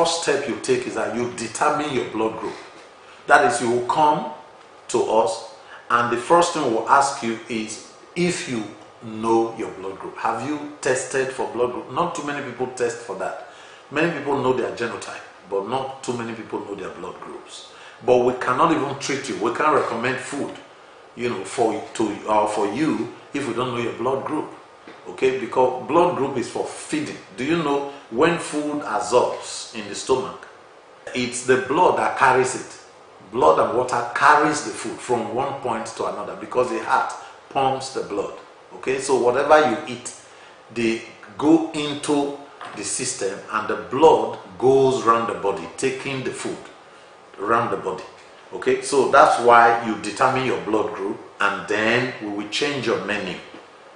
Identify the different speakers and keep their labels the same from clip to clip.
Speaker 1: first step you take is that you determine your blood group. That is, you will come to us, and the first thing we'll ask you is if you know your blood group. Have you tested for blood group? Not too many people test for that. Many people know their genotype, but not too many people know their blood groups. But we cannot even treat you. We can't recommend food, for you if we don't know your blood group. Okay, because blood group is for feeding. Do you know when food absorbs in the stomach, it's the blood that carries it. Blood and water carries the food from one point to another because the heart pumps the blood. Okay, so whatever you eat, they go into the system and the blood goes around the body, taking the food around the body. Okay, so that's why you determine your blood group, and then we will change your menu.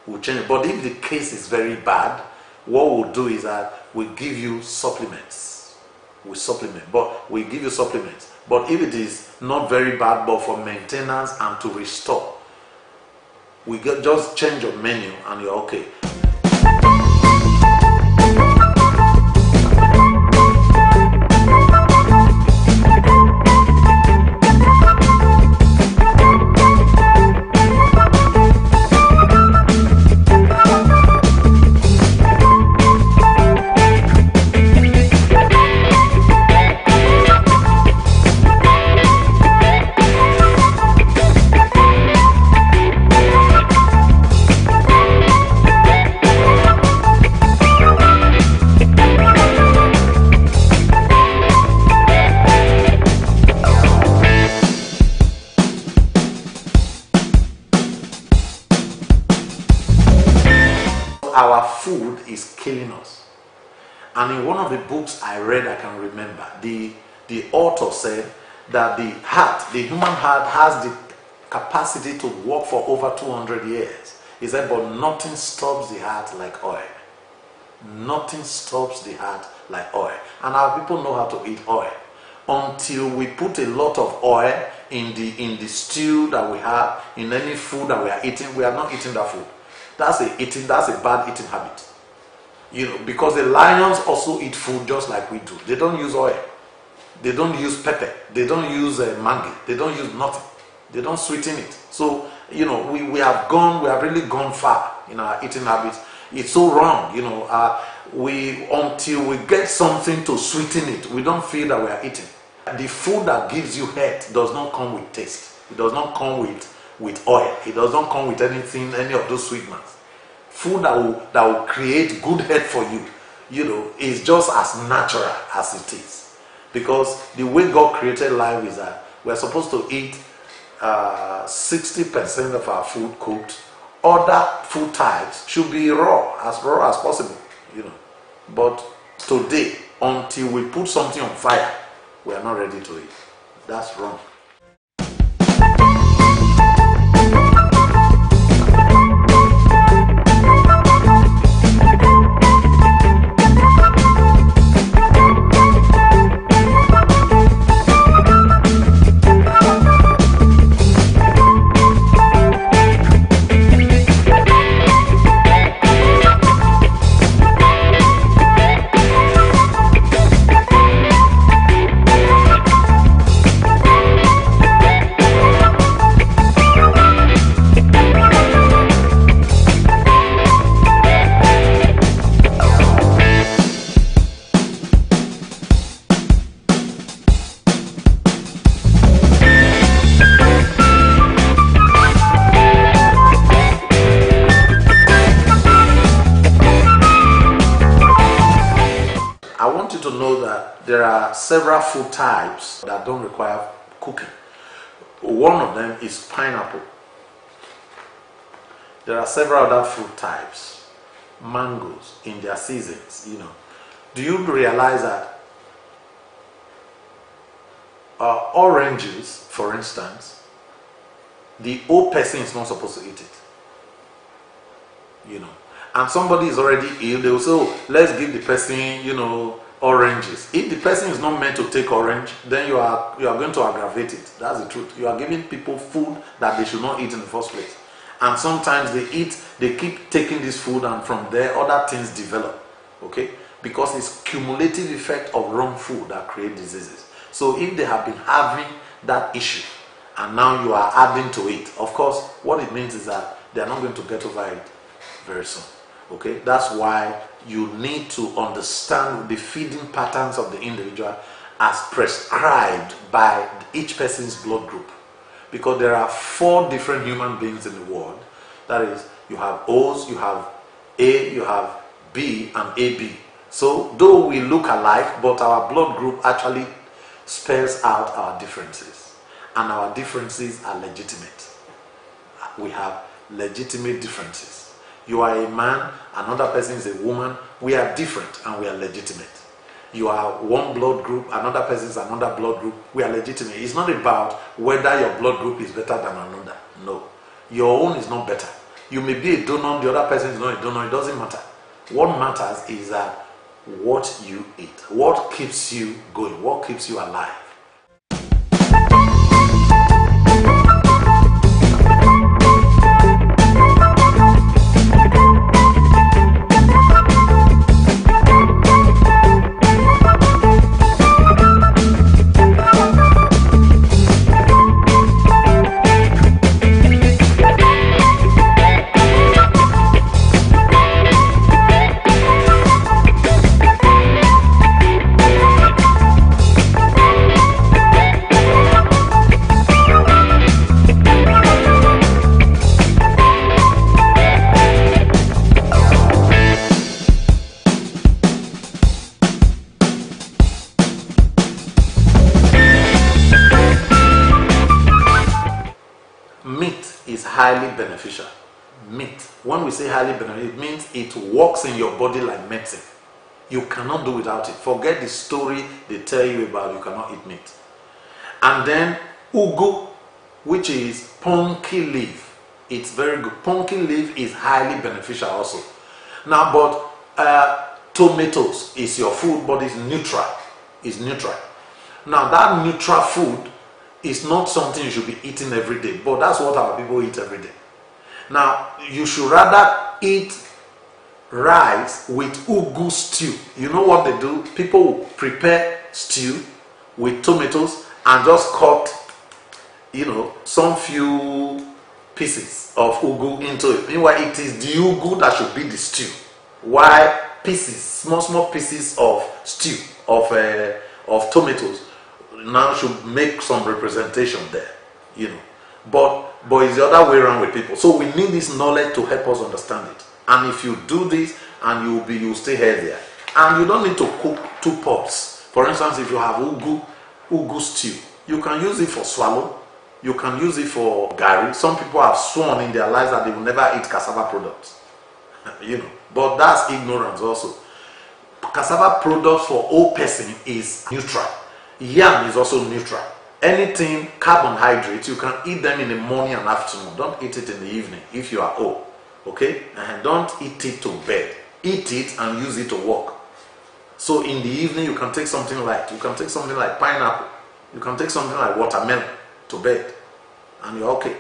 Speaker 1: We'll change it. But if the case is very bad, what we'll do is that we give you supplements. We supplement, but we give you supplements. But if it is not very bad, but for maintenance and to restore, we just change your menu and you're okay. Our food is killing us. And in one of the books I read, I can remember, the author said that the heart, the human heart, has the capacity to work for over 200 years. He said, but nothing stops the heart like oil. Nothing stops the heart like oil. And our people know how to eat oil. Until we put a lot of oil in the stew that we have, in any food that we are eating, we are not eating that food. That's a bad eating habit. Because the lions also eat food just like we do. They don't use oil. They don't use pepper. They don't use mango. They don't use nothing. They don't sweeten it. So, we have really gone far in our eating habits. It's so wrong, until we get something to sweeten it, we don't feel that we are eating. The food that gives you health does not come with taste. It does not come with oil. It does not come with anything, any of those sweeteners. Food that will create good health for you, is just as natural as it is. Because the way God created life is that we're supposed to eat 60% of our food cooked. Other food types should be raw as possible, But today, until we put something on fire, we are not ready to eat. That's wrong. To know that there are several food types that don't require cooking. One of them is pineapple. There are several other food types, mangoes in their seasons. Do you realize that oranges, for instance, the old person is not supposed to eat it. And somebody is already ill, they will say, oh, let's give the person, oranges. If the person is not meant to take orange, then you are going to aggravate it. That's the truth. You are giving people food that they should not eat in the first place. And sometimes they keep taking this food, and from there other things develop. Okay? because it's cumulative effect of wrong food that create diseases. So if they have been having that issue and now you are adding to it, of course, what it means is that they are not going to get over it very soon. Okay, that's why you need to understand the feeding patterns of the individual as prescribed by each person's blood group, because there are 4 different human beings in the world. That is, you have O's, you have A, you have B, and AB. So though we look alike, but our blood group actually spells out our differences, and our differences are legitimate. We have legitimate differences. You are a man, another person is a woman. We are different and we are legitimate. You are one blood group, another person is another blood group. We are legitimate. It's not about whether your blood group is better than another. No. Your own is not better. You may be a donor, the other person is not a donor. It doesn't matter. What matters is that what you eat, what keeps you going, what keeps you alive. Meat is highly beneficial. Meat, when we say highly beneficial, it means it works in your body like medicine. You cannot do without it. Forget the story they tell you about you cannot eat meat. And then ugu, which is pumpkin leaf. It's very good. Pumpkin leaf is highly beneficial also. Now, but tomatoes is your food, but it's neutral. It's neutral. Now, that neutral food is not something you should be eating every day, but that's what our people eat every day. Now, you should rather eat rice with ugu stew. You know what they do? People will prepare stew with tomatoes and just cut, some few pieces of ugu into it. Meanwhile, it is the ugu that should be the stew. Why pieces, small pieces of stew of tomatoes now should make some representation there, but it's the other way around with people. So we need this knowledge to help us understand it. And if you do this, and you'll stay healthier. And you don't need to cook 2 pots. For instance, if you have ugu stew, you can use it for swallow. You can use it for gari. Some people have sworn in their lives that they will never eat cassava products. But that's ignorance also. Cassava products for all person is neutral. Yam is also neutral. Anything carbohydrates, you can eat them in the morning and afternoon. Don't eat it in the evening if you are old. Okay? And don't eat it to bed. Eat it and use it to work. So in the evening you can take something like pineapple. You can take something like watermelon to bed. And you're okay.